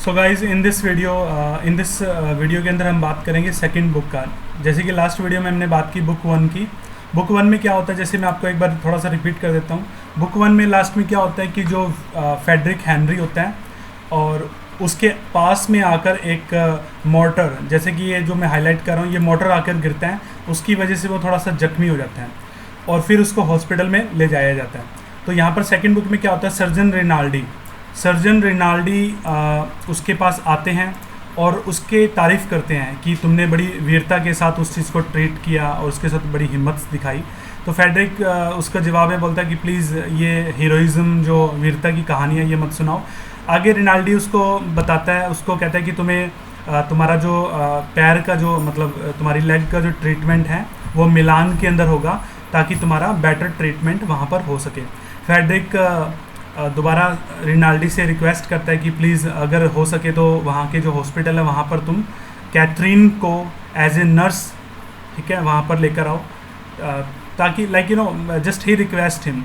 So guys in this video के अंदर हम बात करेंगे सेकंड बुक का। जैसे कि लास्ट वीडियो में हमने बात की बुक वन की। बुक वन में क्या होता है, जैसे मैं आपको एक बार थोड़ा सा रिपीट कर देता हूँ। बुक वन में लास्ट में क्या होता है कि जो फेडरिक हेनरी होता है और उसके पास में आकर एक मोर्टर, जैसे कि ये जो मैं हाईलाइट कर रहा हूँ, ये मोर्टर आकर गिरता है, उसकी वजह से वो थोड़ा सा जख्मी हो जाता है और फिर उसको हॉस्पिटल में ले जाया जाता है। तो यहाँ पर सेकंड बुक में क्या होता है, सर्जन रिनाल्डी उसके पास आते हैं और उसके तारीफ़ करते हैं कि तुमने बड़ी वीरता के साथ उस चीज़ को ट्रीट किया और उसके साथ बड़ी हिम्मत दिखाई। तो फेडरिक उसका जवाब में बोलता है कि प्लीज़ ये हीरोइज़्म जो वीरता की कहानी है ये मत सुनाओ। आगे रिनाल्डी उसको बताता है, उसको कहता है कि तुम्हें तुम्हारा जो पैर का जो मतलब तुम्हारी लेग का जो ट्रीटमेंट है वो मिलान के अंदर होगा ताकि तुम्हारा बेटर ट्रीटमेंट वहाँ पर हो सके। फेडरिक दोबारा रिनाल्डी से रिक्वेस्ट करता है कि प्लीज़ अगर हो सके तो वहाँ के जो हॉस्पिटल है वहाँ पर तुम कैथरीन को एज ए नर्स, ठीक है, वहाँ पर लेकर आओ ताकि लाइक जस्ट ही रिक्वेस्ट हिम।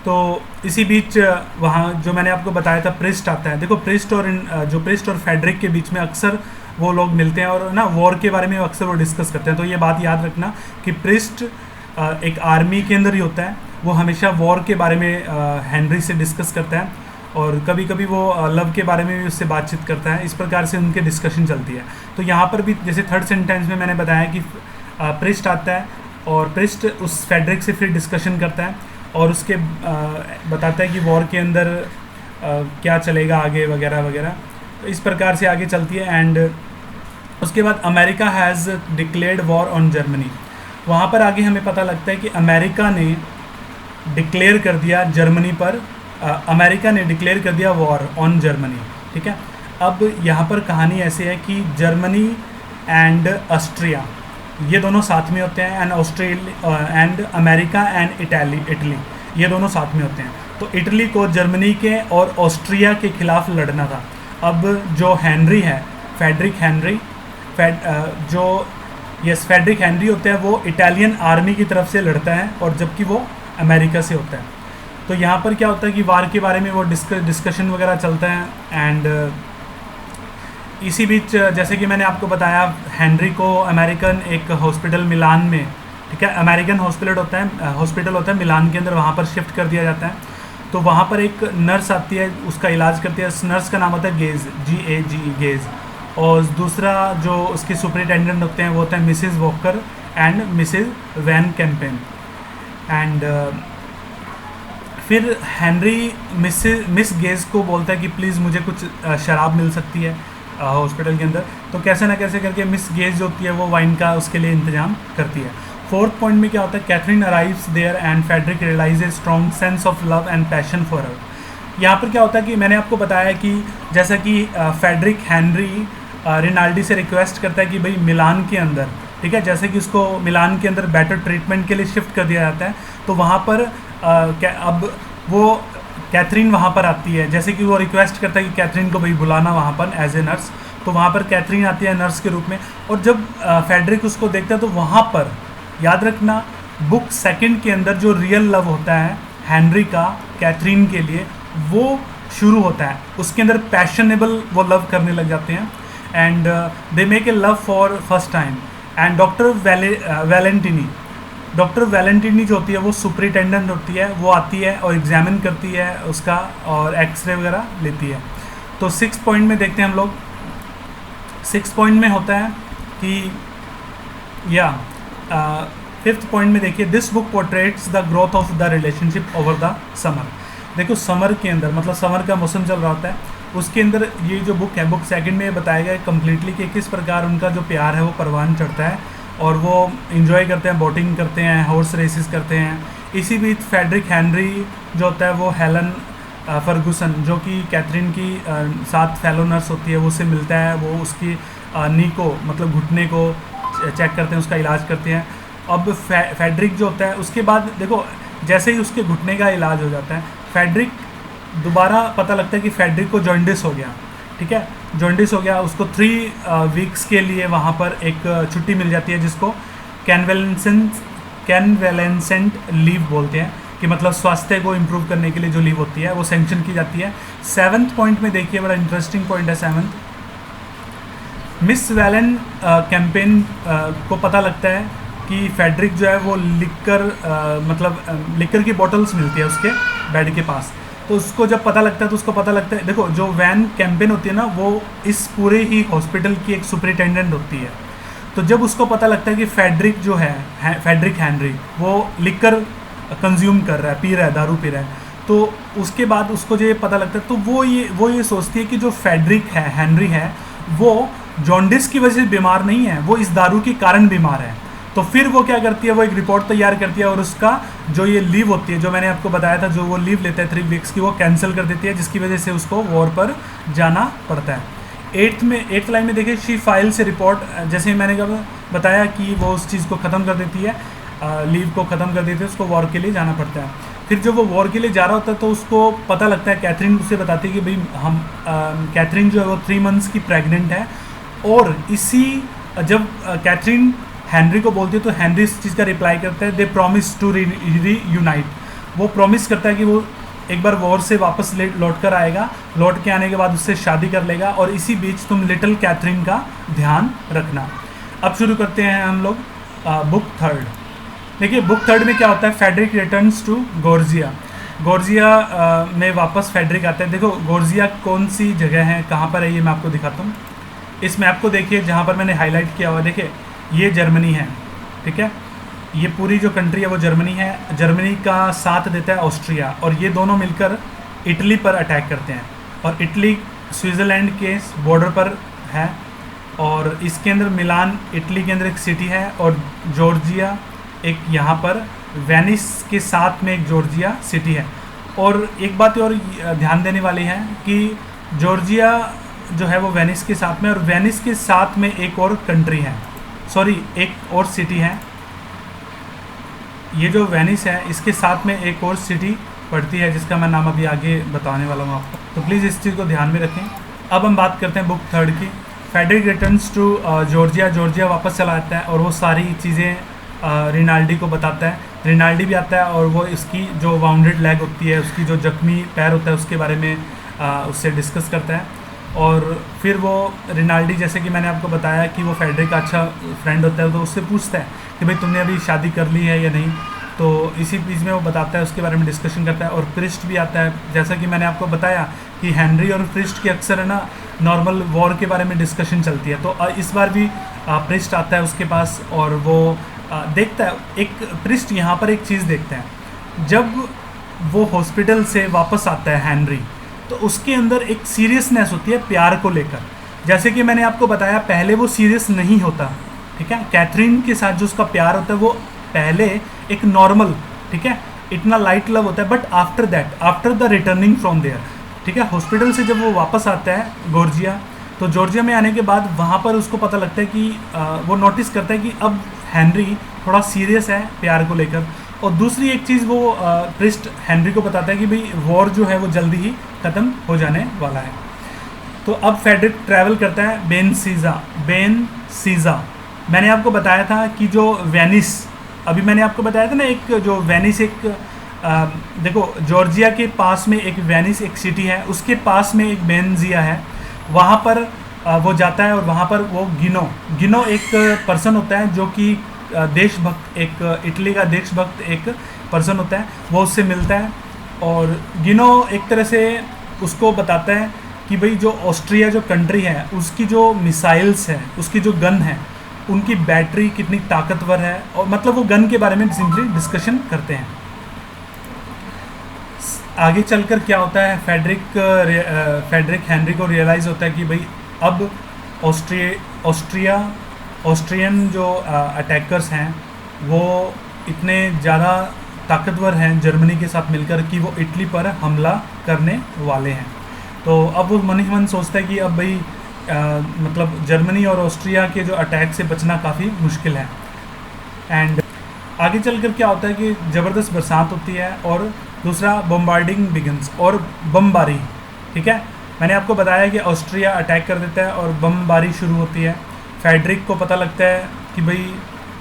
तो इसी बीच वहाँ जो मैंने आपको बताया था प्रिस्ट आता है। देखो प्रिस्ट और फेडरिक के बीच में अक्सर वो लोग मिलते हैं और ना वॉर के बारे में अक्सर वो डिस्कस करते हैं। तो ये बात याद रखना कि प्रिस्ट एक आर्मी के अंदर ही होता है, वो हमेशा वॉर के बारे में हेनरी से डिस्कस करता है और कभी कभी वो लव के बारे में भी उससे बातचीत करता है। इस प्रकार से उनके डिस्कशन चलती है। तो यहाँ पर भी जैसे थर्ड सेंटेंस में मैंने बताया कि प्रिस्ट आता है और प्रिस्ट उस फेडरिक से फिर डिस्कशन करता है और उसके बताता है कि वॉर के अंदर क्या चलेगा आगे वगैरह वगैरह। तो इस प्रकार से आगे चलती है। एंड उसके बाद America has declared war on Germany. वहाँ पर आगे हमें पता लगता है कि अमेरिका ने डिक्लेयर कर दिया जर्मनी पर, अमेरिका ने डिक्लेयर कर दिया वॉर ऑन जर्मनी, ठीक है। अब यहाँ पर कहानी ऐसी है कि जर्मनी एंड ऑस्ट्रिया ये दोनों साथ में होते हैं एंड अमेरिका एंड इटली ये दोनों साथ में होते हैं। तो इटली को जर्मनी के और ऑस्ट्रिया के खिलाफ लड़ना था। अब जो हेनरी है, फेडरिक हेनरी होता है, वो इटालियन आर्मी की तरफ से लड़ता है और जबकि वो अमेरिका से होता है। तो यहाँ पर क्या होता है कि वार के बारे में वो डिस्कशन वगैरह चलता है। एंड इसी बीच जैसे कि मैंने आपको बताया, हेनरी को अमेरिकन एक हॉस्पिटल मिलान में, ठीक है, अमेरिकन हॉस्पिटल होता है मिलान के अंदर, वहाँ पर शिफ्ट कर दिया जाता है। तो वहाँ पर एक नर्स आती है, उसका इलाज करती है। इस नर्स का नाम होता है गेज। और दूसरा जो उसके सुपरिटेंडेंट होते हैं वो होते हैं Mrs Walker and Mrs Van Campen. And फिर हेनरी मिस गेज को बोलता है कि प्लीज़ मुझे कुछ शराब मिल सकती है हॉस्पिटल के अंदर। तो कैसे ना कैसे करके मिस गेज जो होती है वो वाइन का उसके लिए इंतजाम करती है। फोर्थ पॉइंट में क्या होता है, Catherine arrives there and Frederic realise a strong sense of love and passion for her. यहाँ पर क्या होता है कि मैंने आपको बताया कि जैसा कि फेडरिक हेनरी रिनाल्डी से रिक्वेस्ट करता है कि भाई मिलान के अंदर, ठीक है, जैसे कि उसको मिलान के अंदर बेटर ट्रीटमेंट के लिए शिफ्ट कर दिया जाता है। तो वहाँ पर अब वो कैथरीन वहाँ पर आती है, जैसे कि वो रिक्वेस्ट करता है कि कैथरीन को भाई बुलाना वहाँ पर एज ए नर्स। तो वहाँ पर कैथरीन आती है नर्स के रूप में। और जब फेडरिक उसको देखता है तो वहाँ पर याद रखना, बुक सेकंड के अंदर जो रियल लव होता है हेनरी का कैथरीन के लिए वो शुरू होता है। उसके अंदर पैशनेबल वो लव करने लग जाते हैं and they make a love for first time. And doctor Valentini जो होती है वो सुपरिटेंडेंट होती है, वो आती है और एग्जामिन करती है उसका और एक्सरे वगैरह लेती है। तो 6 पॉइंट में देखते हैं हम लोग। 6 पॉइंट में होता है कि फिफ्थ पॉइंट में देखिए, this book portraits the growth of the relationship over the summer. देखो समर के अंदर मतलब समर का मौसम चल रहा होता है, उसके अंदर ये जो बुक है, बुक सेकंड में बताया गया है कम्प्लीटली कि किस प्रकार उनका जो प्यार है वो परवान चढ़ता है और वो इन्जॉय करते हैं, बोटिंग करते हैं, हॉर्स रेसेस करते हैं। इसी बीच फेडरिक हेनरी जो होता है वो हेलन फर्गूसन जो कि कैथरीन की साथ फेलो नर्स होती है वो उससे मिलता है। वो उसकी नी को मतलब घुटने को चेक करते हैं, उसका इलाज करते हैं। अब फेडरिक जो होता है उसके बाद देखो जैसे ही उसके घुटने का इलाज हो जाता है, फेडरिक दोबारा पता लगता है कि फेडरिक को जॉन्डिस हो गया, ठीक है, जॉन्डिस हो गया। उसको 3 वीक्स के लिए वहाँ पर एक छुट्टी मिल जाती है जिसको कैनवेलेंसेंट लीव बोलते हैं। कि मतलब स्वास्थ्य को इम्प्रूव करने के लिए जो लीव होती है वो सेंक्शन की जाती है। 7th पॉइंट में देखिए, बड़ा इंटरेस्टिंग पॉइंट है 7th। मिस वैलेन कैंपेन को पता लगता है कि फेडरिक जो है वो लिकर की बॉटल्स मिलती है उसके बेड के पास। तो उसको जब पता लगता है तो उसको पता लगता है, देखो जो वैन कैंपेन होती है ना वो इस पूरे ही हॉस्पिटल की एक सुपरिटेंडेंट होती है। तो जब उसको पता लगता है कि फेडरिक जो है फेडरिक हेनरी वो लिकर कंज्यूम कर रहा है, पी रहा है, दारू पी रहा है, तो उसके बाद उसको जो ये पता लगता है तो वो ये सोचती है कि जो फेडरिक है, हेनरी है, वो जॉन्डिस की वजह से बीमार नहीं है, वो इस दारू के कारण बीमार है। तो फिर वो क्या करती है, वो एक रिपोर्ट तैयार करती है और उसका जो ये लीव होती है, जो मैंने आपको बताया था, जो वो लीव लेता है 3 वीक्स की, वो कैंसिल कर देती है, जिसकी वजह से उसको वॉर पर जाना पड़ता है। 8th लाइन में देखिए, शी फाइल से रिपोर्ट, जैसे मैंने बताया कि वो उस चीज़ को ख़त्म कर देती है, लीव को ख़त्म कर देती है, उसको वॉर के लिए जाना पड़ता है। फिर जब वो वॉर के लिए जा रहा होता है तो उसको पता लगता है, कैथरीन उसे बताती है कि भाई कैथरीन जो है वो 3 मंथ्स की प्रेग्नेंट है। और जब कैथरीन हेनरी को बोलती है तो हेनरी इस चीज़ का रिप्लाई करता है, दे प्रॉमिस टू रीयूनाइट। वो प्रॉमिस करता है कि वो एक बार वॉर से वापस लौट कर आएगा, लौट के आने के बाद उससे शादी कर लेगा, और इसी बीच तुम लिटिल कैथरीन का ध्यान रखना। अब शुरू करते हैं हम लोग बुक 3। देखिए बुक 3 में क्या होता है, फेडरिक रिटर्न्स टू गोर्जिया। गोर्जिया में वापस फेडरिक आता है। देखो गोर्जिया कौन सी जगह है, कहाँ पर है, ये मैं आपको दिखाता हूँ। इस मैप को देखिए, जहाँ पर मैंने हाईलाइट किया हुआ, देखिए ये जर्मनी है, ठीक है, ये पूरी जो कंट्री है वो जर्मनी है। जर्मनी का साथ देता है ऑस्ट्रिया, और ये दोनों मिलकर इटली पर अटैक करते हैं, और इटली स्विट्ज़रलैंड के बॉर्डर पर है, और इसके अंदर मिलान इटली के अंदर एक सिटी है, और जॉर्जिया एक यहाँ पर वेनिस के साथ में एक जॉर्जिया सिटी है। और एक बात और ध्यान देने वाली है कि जॉर्जिया जो है वो वेनिस के साथ में, और वेनिस के साथ में एक और कंट्री है, एक और सिटी है। ये जो वेनिस है इसके साथ में एक और सिटी पड़ती है, जिसका मैं नाम अभी आगे बताने वाला हूँ आपको, तो प्लीज़ इस चीज़ को ध्यान में रखें। अब हम बात करते हैं बुक 3 की। Frederic returns to Georgia. Georgia वापस चला आता है और वो सारी चीज़ें रिनाल्डी को बताता है। रिनाल्डी भी आता है और वो इसकी जो वाउंडेड लेग होती है, उसकी जो जख्मी पैर होता है, उसके बारे में उससे डिस्कस करता है। और फिर वो रिनाल्डी, जैसे कि मैंने आपको बताया कि वो फेडरिक का अच्छा फ्रेंड होता है, तो उससे पूछता है कि भाई तुमने अभी शादी कर ली है या नहीं। तो इसी बीच में वो बताता है, उसके बारे में डिस्कशन करता है। और प्रिस्ट भी आता है, जैसा कि मैंने आपको बताया कि हेनरी और प्रिस्ट की अक्सर है ना नॉर्मल वॉर के बारे में डिस्कशन चलती है। तो इस बार भी प्रिस्ट आता है उसके पास, और वो देखता है, एक प्रिस्ट यहाँ पर एक चीज़ देखता है, जब वो हॉस्पिटल से वापस आता है हेनरी, तो उसके अंदर एक सीरियसनेस होती है प्यार को लेकर। जैसे कि मैंने आपको बताया, पहले वो सीरियस नहीं होता, ठीक है, कैथरीन के साथ जो उसका प्यार होता है वो पहले एक नॉर्मल, ठीक है, इतना लाइट लव होता है, but after that, after the returning from there, ठीक है, हॉस्पिटल से जब वो वापस आता है जॉर्जिया, तो जॉर्जिया में आने के बाद वहाँ पर उसको पता लगता है कि वो नोटिस करता है कि अब हेनरी थोड़ा सीरियस है प्यार को लेकर। और दूसरी एक चीज़ वो प्रिस्ट हेनरी को बताता है कि भाई वॉर जो है वो जल्दी ही ख़त्म हो जाने वाला है। तो अब फेडरिक ट्रैवल करता है बेन सीज़ा। मैंने आपको बताया था कि जो वेनिस, अभी मैंने आपको बताया था ना, एक जो वेनिस एक देखो जॉर्जिया के पास में एक वेनिस एक सिटी है, उसके पास में एक बेनजिया है, वहाँ पर वो जाता है। और वहाँ पर वो गिनो एक पर्सन होता है जो कि देशभक्त, एक इटली का देशभक्त एक पर्सन होता है, वो उससे मिलता है। और गिनो एक तरह से उसको बताता है कि भाई जो ऑस्ट्रिया जो कंट्री है उसकी जो मिसाइल्स है, उसकी जो गन है, उनकी बैटरी कितनी ताकतवर है, और मतलब वो गन के बारे में सिंपली डिस्कशन करते हैं। आगे चलकर क्या होता है, फेडरिक हेनरी को रियलाइज़ होता है कि भाई अब ऑस्ट्रियन जो अटैकर्स हैं वो इतने ज़्यादा ताकतवर हैं जर्मनी के साथ मिलकर कि वो इटली पर हमला करने वाले हैं। तो अब वो मन ही मन सोचता है कि अब भाई मतलब जर्मनी और ऑस्ट्रिया के जो अटैक से बचना काफ़ी मुश्किल है। एंड आगे चलकर क्या होता है कि ज़बरदस्त बरसात होती है, और दूसरा बम्बार्डिंग बिगिंस, और बमबारी, ठीक है। मैंने आपको बताया कि ऑस्ट्रिया अटैक कर देता है और बमबारी शुरू होती है। फेडरिक को पता लगता है कि भाई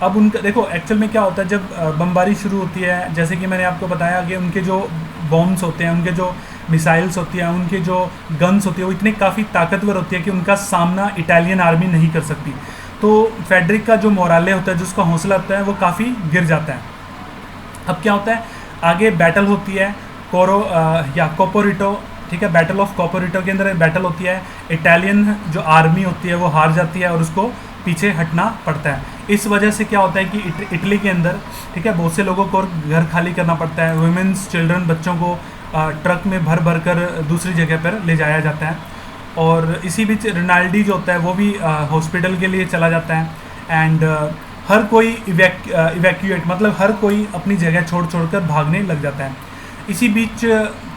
अब उनका देखो एक्चुअल में क्या होता है, जब बमबारी शुरू होती है, जैसे कि मैंने आपको बताया कि उनके जो बॉम्ब्स होते हैं, उनके जो मिसाइल्स होती हैं, उनके जो गन्स होती है, वो इतने काफ़ी ताकतवर होती है कि उनका सामना इटालियन आर्मी नहीं कर सकती। तो फेडरिक का जो मोराले होता है, जो उसका हौसला होता है, वो काफ़ी गिर जाता है। अब क्या होता है, आगे बैटल होती है या कोपोरिटो, ठीक है, बैटल ऑफ कोपोरिटो के अंदर बैटल होती है। इटालियन जो आर्मी होती है वो हार जाती है और उसको पीछे हटना पड़ता है। इस वजह से क्या होता है कि इटली के अंदर, ठीक है, बहुत से लोगों को घर खाली करना पड़ता है। वुमेंस, चिल्ड्रन, बच्चों को ट्रक में भर भर कर दूसरी जगह पर ले जाया जाता है। और इसी बीच रिनाल्डी जो होता है वो भी हॉस्पिटल के लिए चला जाता है। एंड हर कोई इवैक्यूएट, मतलब हर कोई अपनी जगह छोड़ कर भागने लग जाता है। इसी बीच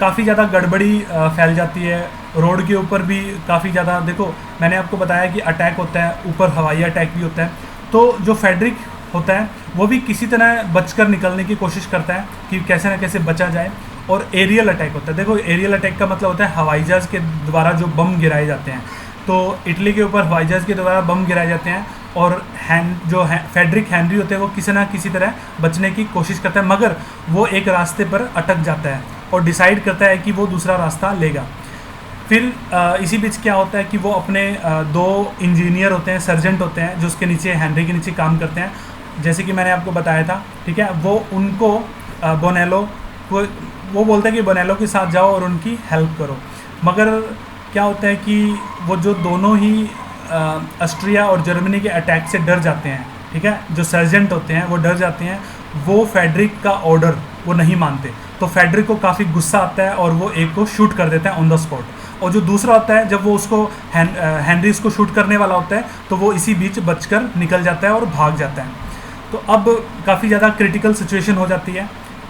काफ़ी ज़्यादा गड़बड़ी फैल जाती है। रोड के ऊपर भी काफ़ी ज़्यादा, देखो मैंने आपको बताया कि अटैक होता है, ऊपर हवाई अटैक भी होता है। तो जो फेडरिक होता है वो भी किसी तरह बचकर निकलने की कोशिश करता है कि कैसे ना कैसे बचा जाए। और एरियल अटैक होता है। देखो एरियल अटैक का मतलब होता है हवाई जहाज़ के द्वारा जो बम गिराए जाते हैं। तो इटली के ऊपर हवाई जहाज़ के द्वारा बम गिराए जाते हैं और फेडरिक हेनरी होते हैं वो किसी ना किसी तरह बचने की कोशिश करता है, मगर वो एक रास्ते पर अटक जाता है और डिसाइड करता है कि वो दूसरा रास्ता लेगा। फिर इसी बीच क्या होता है कि वो अपने दो इंजीनियर होते हैं, सर्जेंट होते हैं, जो उसके नीचे, हेनरी के नीचे काम करते हैं, जैसे कि मैंने आपको बताया था, ठीक है। वो उनको बोनेलो वो बोलता है कि बोनेलो के साथ जाओ और उनकी हेल्प करो। मगर क्या होता है कि वो जो दोनों ही ऑस्ट्रिया और जर्मनी के अटैक से डर जाते हैं, ठीक है। जो सर्जेंट होते हैं वो डर जाते हैं, वो फेडरिक का ऑर्डर वो नहीं मानते। तो फेडरिक को काफ़ी गुस्सा आता है और वो एक को शूट कर देता है ऑन द स्पॉट। और जो दूसरा होता है, जब वो उसको हेनरी इसको शूट करने वाला होता है तो वो इसी बीच बचकर निकल जाता है और भाग जाता है। तो अब काफ़ी ज़्यादा क्रिटिकल सिचुएशन हो जाती है।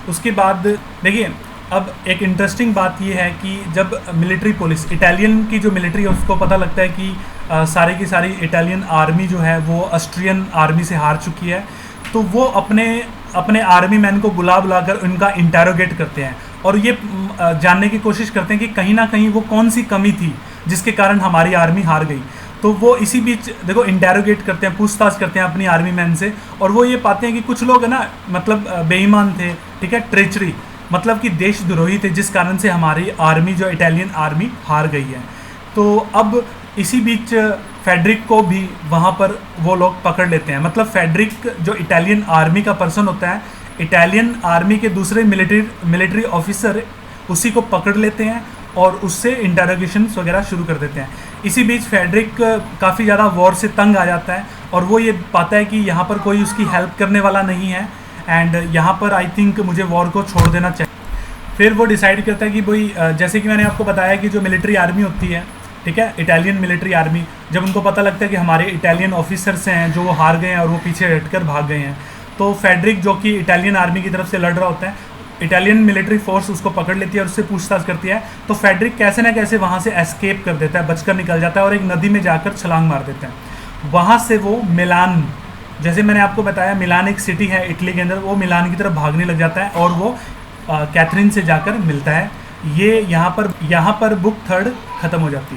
उसके बाद देखिए, अब एक इंटरेस्टिंग बात ये है कि जब मिलिट्री पुलिस, इटालियन की जो मिलिट्री है, उसको पता लगता है कि सारी की सारी इटालियन आर्मी जो है वो ऑस्ट्रियन आर्मी से हार चुकी है, तो वो अपने आर्मी मैन को बुला कर उनका इंटेरोगेट करते हैं और ये जानने की कोशिश करते हैं कि कहीं ना कहीं वो कौन सी कमी थी जिसके कारण हमारी आर्मी हार गई। तो वो इसी बीच देखो इंटेरोगेट करते हैं, पूछताछ करते हैं अपनी आर्मी मैन से, और वो ये पाते हैं कि कुछ लोग है ना, मतलब बेईमान थे, ठीक है, ट्रेचरी, मतलब कि देशद्रोही थे, जिस कारण से हमारी आर्मी जो इटालियन आर्मी हार गई है। तो अब इसी बीच फेडरिक को भी वहाँ पर वो लोग पकड़ लेते हैं। मतलब फेडरिक जो इटालियन आर्मी का पर्सन होता है, इटालियन आर्मी के दूसरे मिलिट्री ऑफिसर उसी को पकड़ लेते हैं और उससे इंटरोगेशंस वगैरह शुरू कर देते हैं। इसी बीच फेडरिक काफ़ी ज़्यादा वॉर से तंग आ जाता है और वो ये पाता है कि यहाँ पर कोई उसकी हेल्प करने वाला नहीं है एंड यहाँ पर आई थिंक मुझे वॉर को छोड़ देना चाहिए। फिर वो डिसाइड करता है कि भाई जैसे कि मैंने आपको बताया कि जो मिलिट्री आर्मी होती है, ठीक है, इटालियन मिलिट्री आर्मी, जब उनको पता लगता है कि हमारे इटालियन ऑफिसर्स हैं जो वो हार गए हैं और वो पीछे हटकर भाग गए हैं, तो फेडरिक जो कि इटालियन आर्मी की तरफ से लड़ रहा होता है, इटालियन मिलिट्री फोर्स उसको पकड़ लेती है और उससे पूछताछ करती है। तो फेडरिक कैसे ना कैसे वहाँ से एस्केप कर देता है, बचकर निकल जाता है और एक नदी में जाकर छलांग मार देता है। वहाँ से वो मिलान, जैसे मैंने आपको बताया मिलान एक सिटी है इटली के अंदर, वो मिलान की तरफ भागने लग जाता है और वो कैथरीन से जाकर मिलता है। ये यहाँ पर बुक 3 ख़त्म हो जाती है।